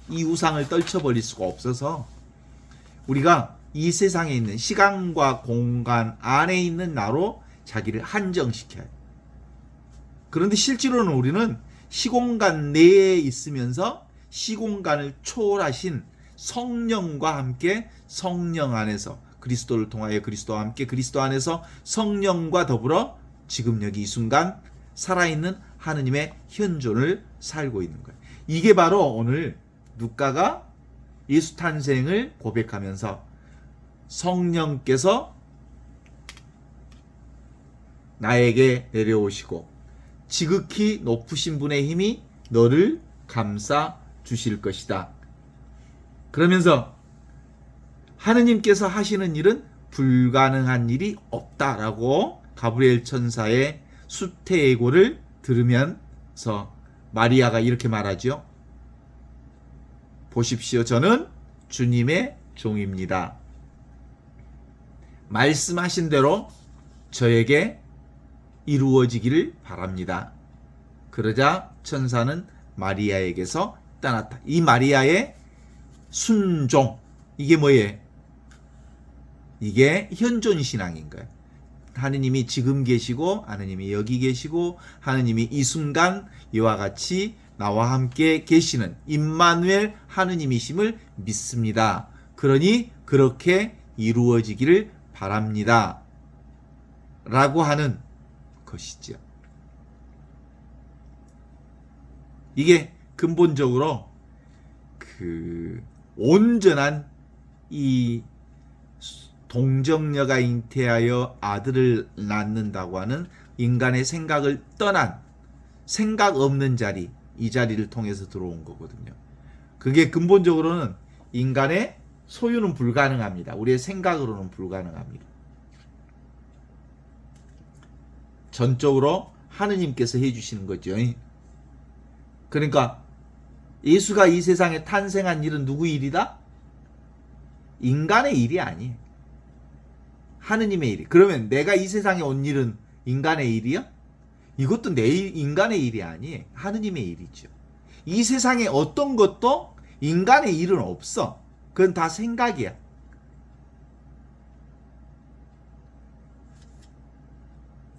이 우상을 떨쳐버릴 수가 없어서 우리가 이 세상에 있는 시간과 공간 안에 있는 나로 자기를 한정시켜요. 그런데 실제로는 우리는 시공간 내에 있으면서 시공간을 초월하신 성령과 함께 성령 안에서, 그리스도를 통하여 그리스도와 함께 그리스도 안에서 성령과 더불어 지금 여기 이 순간 살아있는 하느님의 현존을 살고 있는 거예요. 이게 바로 오늘 누가가 예수 탄생을 고백하면서 성령께서 나에게 내려오시고 지극히 높으신 분의 힘이 너를 감싸 주실 것이다. 그러면서 하느님께서 하시는 일은 불가능한 일이 없다라고 가브리엘 천사의 수태 예고를 들으면서 마리아가 이렇게 말하죠. 보십시오, 저는 주님의 종입니다. 말씀하신 대로 저에게 이루어지기를 바랍니다. 그러자 천사는 마리아에게서 떠났다. 이 마리아의 순종, 이게 뭐예요? 이게 현존신앙인 거예요. 하느님이 지금 계시고 하느님이 여기 계시고 하느님이 이 순간 이와 같이 나와 함께 계시는 임마누엘 하느님이심을 믿습니다. 그러니 그렇게 이루어지기를 바랍니다. 라고 하는 것이죠. 이게 근본적으로 그 온전한 이 동정녀가 잉태하여 아들을 낳는다고 하는 인간의 생각을 떠난 생각 없는 자리, 이 자리를 통해서 들어온 거거든요. 그게 근본적으로는 인간의 소유는 불가능합니다. 우리의 생각으로는 불가능합니다. 전적으로 하느님께서 해주시는 거죠. 그러니까 예수가 이 세상에 탄생한 일은 누구 일이다? 인간의 일이 아니에요. 하느님의 일이. 그러면 내가 이 세상에 온 일은 인간의 일이야? 이것도 인간의 일이 아니에요. 하느님의 일이죠. 이 세상에 어떤 것도 인간의 일은 없어. 그건 다 생각이야.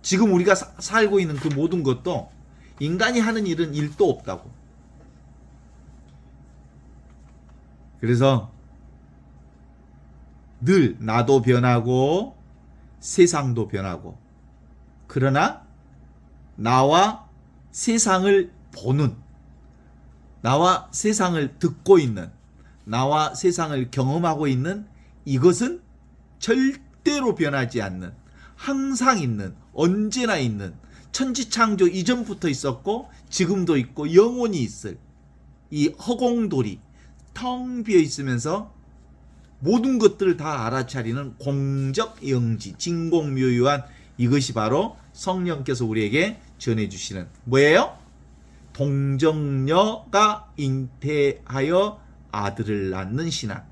지금 우리가 살고 있는 그 모든 것도 인간이 하는 일은 일도 없다고. 그래서 늘 나도 변하고 세상도 변하고, 그러나 나와 세상을 보는, 나와 세상을 듣고 있는, 나와 세상을 경험하고 있는 이것은 절대로 변하지 않는, 항상 있는, 언제나 있는, 천지창조 이전부터 있었고 지금도 있고 영원히 있을 이 허공돌이 텅 비어 있으면서 모든 것들을 다 알아차리는 공적 영지, 진공묘유한 이것이 바로 성령께서 우리에게 전해주시는 뭐예요? 동정녀가 잉태하여 아들을 낳는 신앙.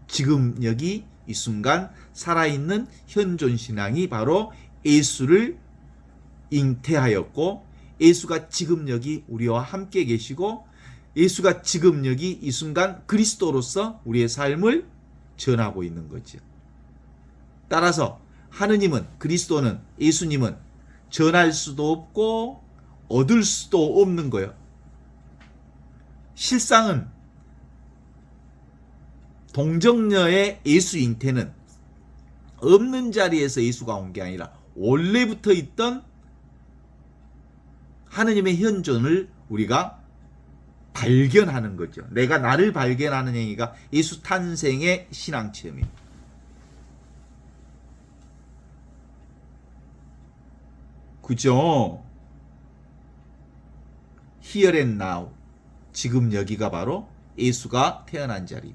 지금 여기 이 순간 살아있는 현존 신앙이 바로 예수를 잉태하였고, 예수가 지금 여기 우리와 함께 계시고, 예수가 지금 여기 이 순간 그리스도로서 우리의 삶을 전하고 있는 거죠. 따라서 하느님은, 그리스도는, 예수님은 전할 수도 없고 얻을 수도 없는 거예요. 실상은 동정녀의 예수 잉태는 없는 자리에서 예수가 온 게 아니라 원래부터 있던 하느님의 현존을 우리가 발견하는 거죠. 내가 나를 발견하는 행위가 예수 탄생의 신앙 체험입니다. 그죠? Here and now. 지금 여기가 바로 예수가 태어난 자리.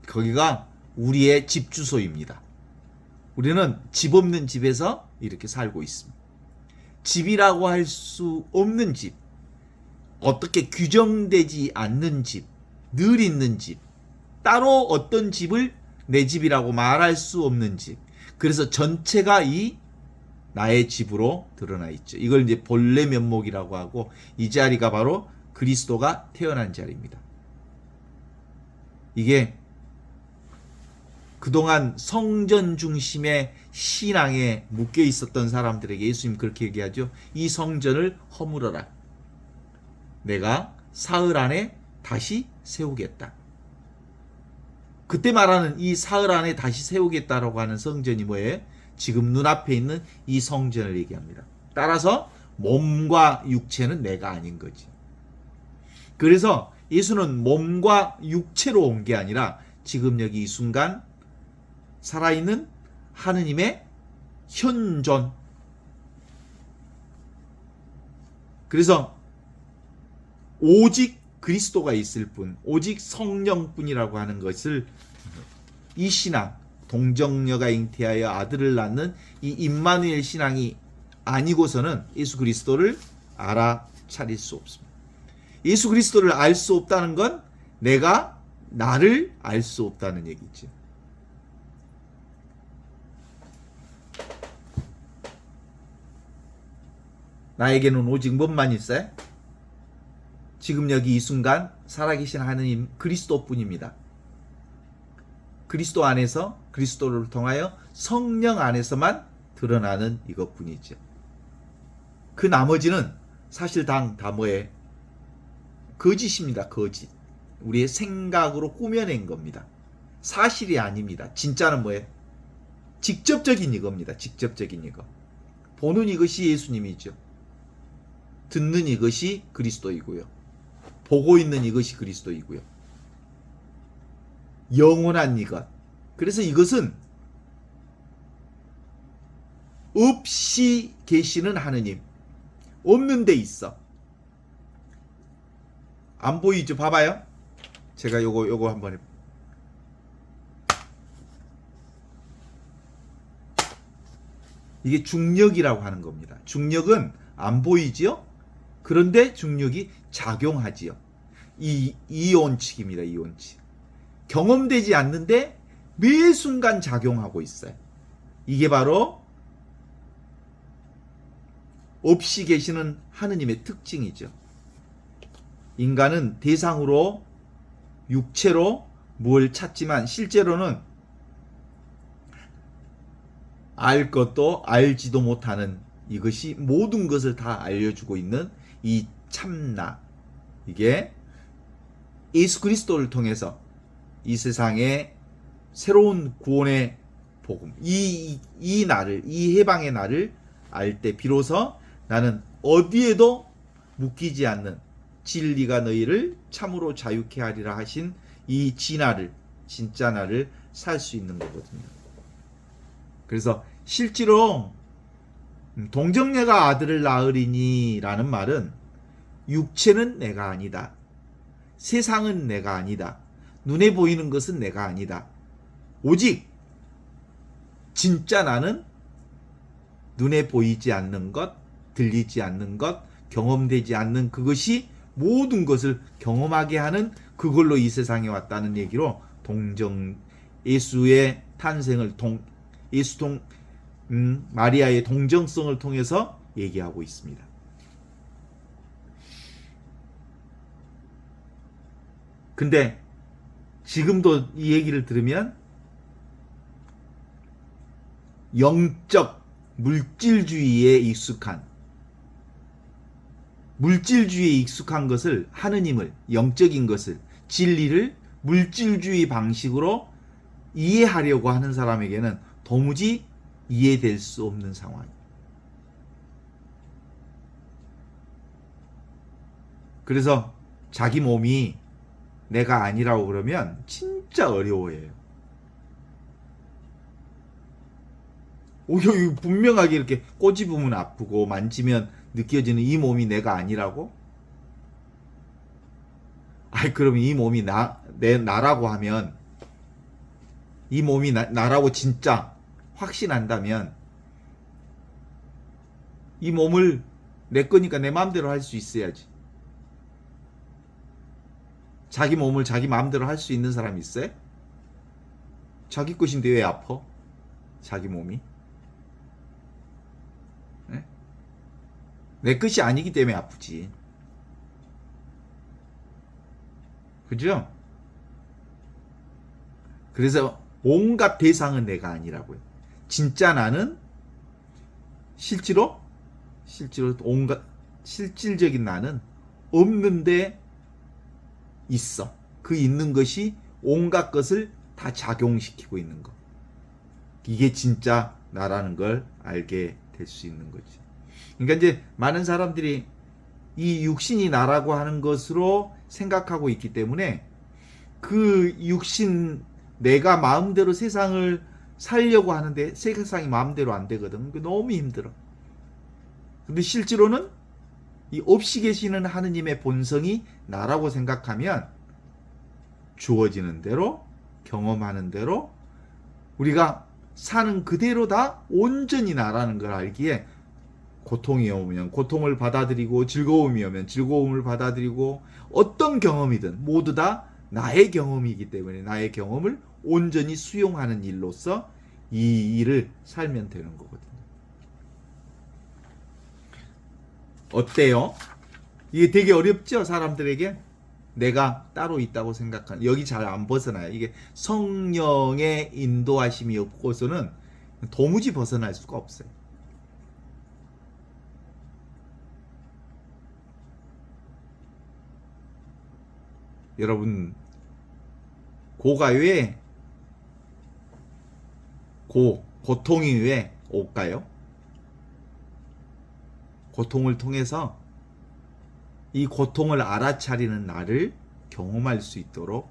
거기가 우리의 집 주소입니다. 우리는 집 없는 집에서 이렇게 살고 있습니다. 집이라고 할 수 없는 집, 어떻게 규정되지 않는 집, 늘 있는 집, 따로 어떤 집을 내 집이라고 말할 수 없는 집. 그래서 전체가 이 나의 집으로 드러나 있죠. 이걸 이제 본래 면목이라고 하고, 이 자리가 바로 그리스도가 태어난 자리입니다. 이게 그동안 성전 중심의 신앙에 묶여 있었던 사람들에게 예수님 그렇게 얘기하죠. 이 성전을 허물어라. 내가 사흘 안에 다시 세우겠다. 그때 말하는 이 사흘 안에 다시 세우겠다라고 하는 성전이 뭐예요? 지금 눈앞에 있는 이 성전을 얘기합니다. 따라서 몸과 육체는 내가 아닌 거지. 그래서 예수는 몸과 육체로 온 게 아니라 지금 여기 이 순간 살아있는 하느님의 현존. 그래서 오직 그리스도가 있을 뿐, 오직 성령뿐이라고 하는 것을 이 신앙, 동정녀가 잉태하여 아들을 낳는 이 임마누엘 신앙이 아니고서는 예수 그리스도를 알아차릴 수 없습니다. 예수 그리스도를 알 수 없다는 건 내가 나를 알 수 없다는 얘기죠. 나에게는 오직 뭔만 있어요? 지금 여기 이 순간 살아계신 하느님 그리스도뿐입니다. 그리스도 안에서, 그리스도를 통하여 성령 안에서만 드러나는 이것뿐이죠. 그 나머지는 사실 다 뭐예요? 거짓입니다. 거짓. 우리의 생각으로 꾸며낸 겁니다. 사실이 아닙니다. 진짜는 뭐예요? 직접적인 이겁니다. 직접적인 이거. 보는 이것이 예수님이죠. 듣는 이것이 그리스도이고요. 보고 있는 이것이 그리스도이고요. 영원한 이것. 그래서 이것은 없이 계시는 하느님. 없는 데 있어. 안 보이죠? 봐봐요. 제가 요거 한번 해볼게요. 이게 중력이라고 하는 겁니다. 중력은 안 보이지요? 그런데 중력이 작용하지요. 이 이온칙입니다. 이온칙. 경험되지 않는데 매 순간 작용하고 있어요. 이게 바로 없이 계시는 하느님의 특징이죠. 인간은 대상으로 육체로 뭘 찾지만 실제로는 알 것도 알지도 못하는 이것이 모든 것을 다 알려주고 있는 이 참나. 이게 예수 그리스도를 통해서 이 세상에 새로운 구원의 복음, 이 날을, 이 해방의 날을 알 때 비로소 나는 어디에도 묶이지 않는 진리가 너희를 참으로 자유케 하리라 하신 이 진화를, 진짜 나를 살 수 있는 거거든요. 그래서 실제로 동정녀가 아들을 낳으리니 라는 말은 육체는 내가 아니다. 세상은 내가 아니다. 눈에 보이는 것은 내가 아니다. 오직 진짜 나는 눈에 보이지 않는 것, 들리지 않는 것, 경험되지 않는 그것이 모든 것을 경험하게 하는 그걸로 이 세상에 왔다는 얘기로 예수의 탄생을 마리아의 동정성을 통해서 얘기하고 있습니다. 근데 지금도 이 얘기를 들으면 영적 물질주의에 익숙한 것을, 하느님을, 영적인 것을, 진리를 물질주의 방식으로 이해하려고 하는 사람에게는 도무지 이해될 수 없는 상황. 그래서 자기 몸이 내가 아니라고 그러면 진짜 어려워해요. 오히려 분명하게 이렇게 꼬집으면 아프고 만지면 느껴지는 이 몸이 내가 아니라고? 아이, 그러면 이 몸이 나라고 하면, 이 몸이 나라고 진짜 확신한다면 이 몸을 내 거니까 내 마음대로 할 수 있어야지. 자기 몸을 자기 마음대로 할 수 있는 사람이 있어요? 자기 것인데 왜 아파? 자기 몸이? 네? 내 것이 아니기 때문에 아프지. 그죠? 그래서 온갖 대상은 내가 아니라고요. 진짜 나는 실제로 온갖 실질적인 나는 없는데 있어. 그 있는 것이 온갖 것을 다 작용시키고 있는 것. 이게 진짜 나라는 걸 알게 될 수 있는 거지. 그러니까 이제 많은 사람들이 이 육신이 나라고 하는 것으로 생각하고 있기 때문에 그 육신, 내가 마음대로 세상을 살려고 하는데 세상이 마음대로 안 되거든. 너무 힘들어. 근데 실제로는 이 없이 계시는 하느님의 본성이 나라고 생각하면 주어지는 대로, 경험하는 대로, 우리가 사는 그대로 다 온전히 나라는 걸 알기에 고통이 오면 고통을 받아들이고, 즐거움이 오면 즐거움을 받아들이고, 어떤 경험이든 모두 다 나의 경험이기 때문에 나의 경험을 온전히 수용하는 일로서 이 일을 살면 되는 거거든요. 어때요? 이게 되게 어렵죠? 사람들에게? 내가 따로 있다고 생각하는, 여기 잘 안 벗어나요. 이게 성령의 인도하심이 없고서는 도무지 벗어날 수가 없어요. 여러분, 고가 왜 고통이 왜 올까요? 고통을 통해서 이 고통을 알아차리는 나를 경험할 수 있도록,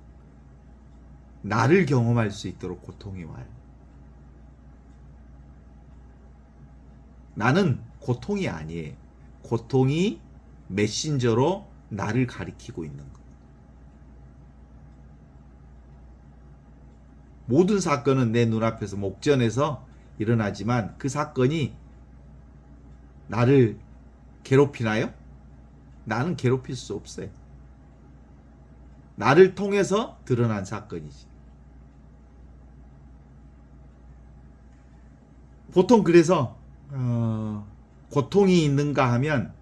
나를 경험할 수 있도록 고통이 와요. 나는 고통이 아니에요. 고통이 메신저로 나를 가리키고 있는 것. 모든 사건은 내 눈앞에서 목전에서 일어나지만 그 사건이 나를 괴롭히나요? 나는 괴롭힐 수 없어요. 나를 통해서 드러난 사건이지. 보통 그래서 고통이 있는가 하면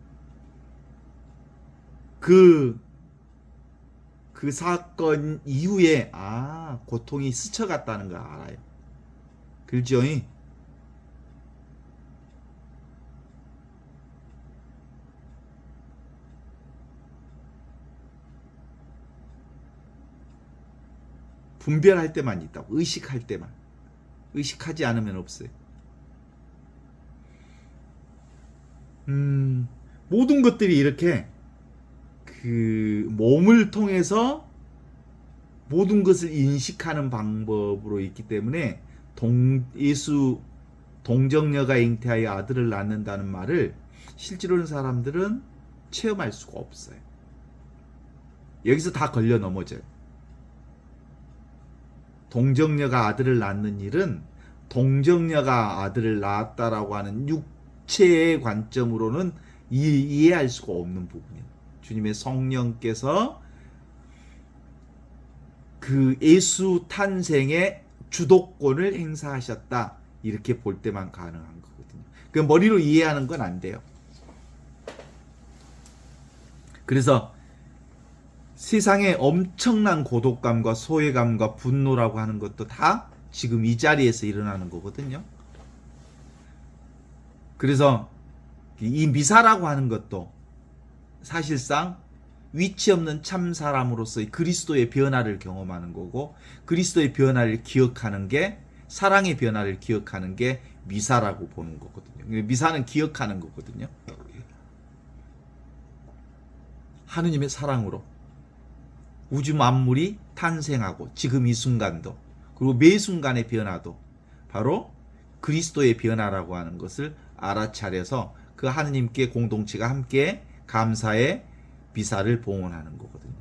그 사건 이후에 고통이 스쳐갔다는 걸 알아요. 그렇죠? 분별할 때만 있다고. 의식할 때만. 의식하지 않으면 없어요. 모든 것들이 이렇게 그 몸을 통해서 모든 것을 인식하는 방법으로 있기 때문에 예수 동정녀가 잉태하여 아들을 낳는다는 말을 실제로는 사람들은 체험할 수가 없어요. 여기서 다 걸려 넘어져요. 동정녀가 아들을 낳는 일은 동정녀가 아들을 낳았다라고 하는 육체의 관점으로는 이해할 수가 없는 부분이에요. 주님의 성령께서 그 예수 탄생의 주도권을 행사하셨다, 이렇게 볼 때만 가능한 거거든요. 그 머리로 이해하는 건 안 돼요. 그래서 세상에 엄청난 고독감과 소외감과 분노라고 하는 것도 다 지금 이 자리에서 일어나는 거거든요. 그래서 이 미사라고 하는 것도 사실상 위치 없는 참 사람으로서의 그리스도의 변화를 경험하는 거고, 그리스도의 변화를 기억하는 게, 사랑의 변화를 기억하는 게 미사라고 보는 거거든요. 미사는 기억하는 거거든요. 하느님의 사랑으로 우주 만물이 탄생하고 지금 이 순간도, 그리고 매 순간의 변화도 바로 그리스도의 변화라고 하는 것을 알아차려서 그 하느님께 공동체가 함께 감사의 미사를 봉헌하는 거거든요.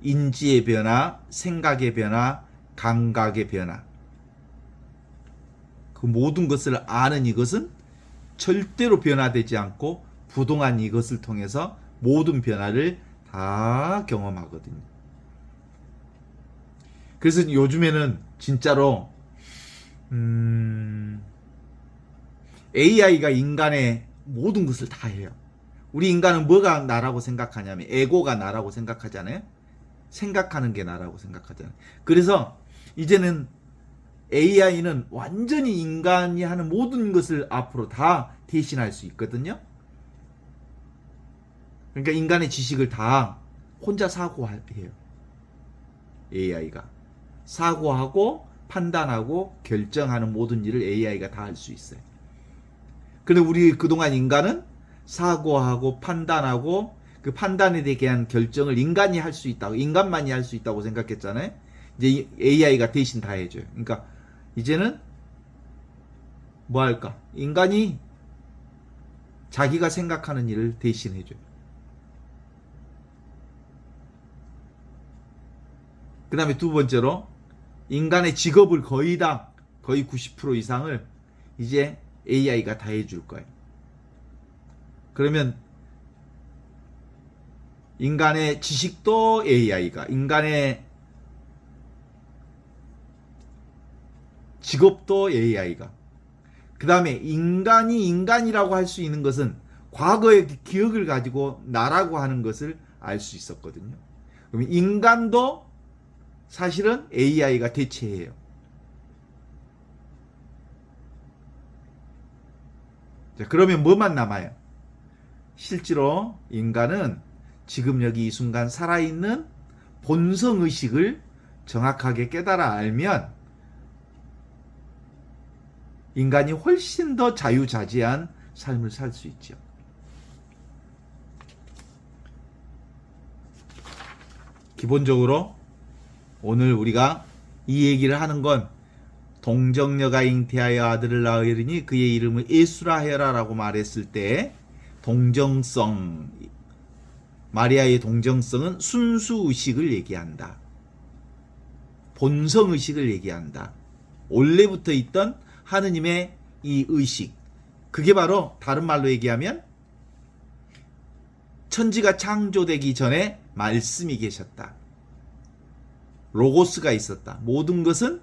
인지의 변화, 생각의 변화, 감각의 변화, 그 모든 것을 아는 이것은 절대로 변화되지 않고 부동한 이것을 통해서 모든 변화를 다 경험하거든요. 그래서 요즘에는 진짜로 AI가 인간의 모든 것을 다 해요. 우리 인간은 뭐가 나라고 생각하냐면 에고가 나라고 생각하잖아요. 생각하는 게 나라고 생각하잖아요. 그래서 이제는 AI는 완전히 인간이 하는 모든 것을 앞으로 다 대신할 수 있거든요. 그러니까 인간의 지식을 다 혼자 사고해요. AI가 사고하고 판단하고 결정하는 모든 일을 AI가 다 할 수 있어요. 그런데 우리 그동안 인간은 사고하고 판단하고 그 판단에 대한 결정을 인간이 할 수 있다고, 인간만이 할 수 있다고 생각했잖아요. 이제 AI가 대신 다 해줘요. 그러니까 이제는 뭐 할까? 인간이 자기가 생각하는 일을 대신 해줘요. 그 다음에 두 번째로 인간의 직업을 거의 90% 이상을 이제 AI가 다 해줄 거예요. 그러면 인간의 지식도 AI가, 인간의 직업도 AI가, 그 다음에 인간이 인간이라고 할 수 있는 것은 과거의 기억을 가지고 나라고 하는 것을 알 수 있었거든요. 그러면 인간도 사실은 AI가 대체해요. 자, 그러면 뭐만 남아요? 실제로 인간은 지금 여기 이 순간 살아있는 본성의식을 정확하게 깨달아 알면 인간이 훨씬 더 자유자재한 삶을 살 수 있죠. 기본적으로 오늘 우리가 이 얘기를 하는 건 동정녀가 잉태하여 아들을 낳으리니 그의 이름을 예수라 해라라고 말했을 때 동정성, 마리아의 동정성은 순수의식을 얘기한다. 본성의식을 얘기한다. 원래부터 있던 하느님의 이 의식, 그게 바로 다른 말로 얘기하면 천지가 창조되기 전에 말씀이 계셨다. 로고스가 있었다. 모든 것은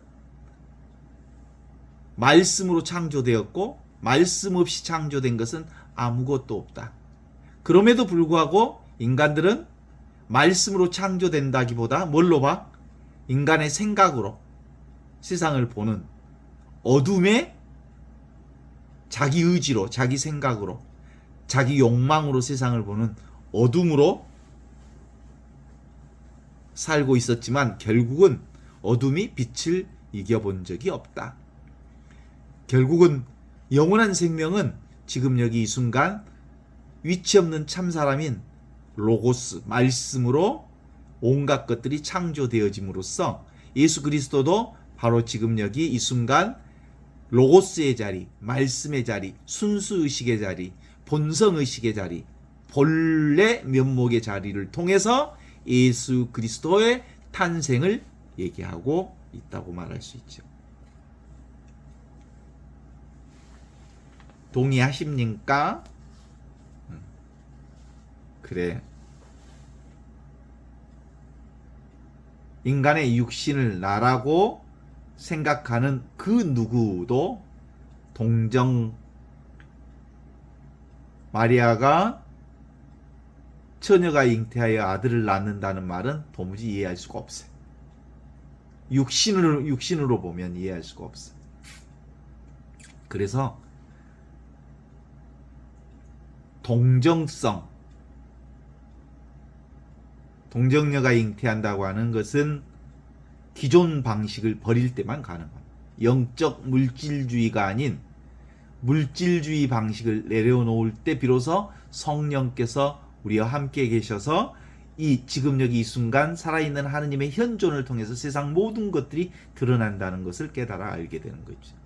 말씀으로 창조되었고 말씀 없이 창조된 것은 아무것도 없다. 그럼에도 불구하고 인간들은 말씀으로 창조된다기보다 뭘로 봐? 인간의 생각으로 세상을 보는, 어둠에 자기 의지로, 자기 생각으로, 자기 욕망으로 세상을 보는 어둠으로 살고 있었지만 결국은 어둠이 빛을 이겨본 적이 없다. 결국은 영원한 생명은 지금 여기 이 순간 위치 없는 참사람인 로고스, 말씀으로 온갖 것들이 창조되어짐으로써 예수 그리스도도 바로 지금 여기 이 순간 로고스의 자리, 말씀의 자리, 순수의식의 자리, 본성의식의 자리, 본래 면목의 자리를 통해서 예수 그리스도의 탄생을 얘기하고 있다고 말할 수 있죠. 동의하십니까? 그래. 인간의 육신을 나라고 생각하는 그 누구도 동정 마리아가 처녀가 잉태하여 아들을 낳는다는 말은 도무지 이해할 수가 없어요. 육신으로 보면 이해할 수가 없어요. 그래서 동정녀가 잉태한다고 하는 것은 기존 방식을 버릴 때만 가능합니다. 영적 물질주의가 아닌 물질주의 방식을 내려놓을 때 비로소 성령께서 우리와 함께 계셔서 이 지금 여기 이 순간 살아있는 하느님의 현존을 통해서 세상 모든 것들이 드러난다는 것을 깨달아 알게 되는 거죠.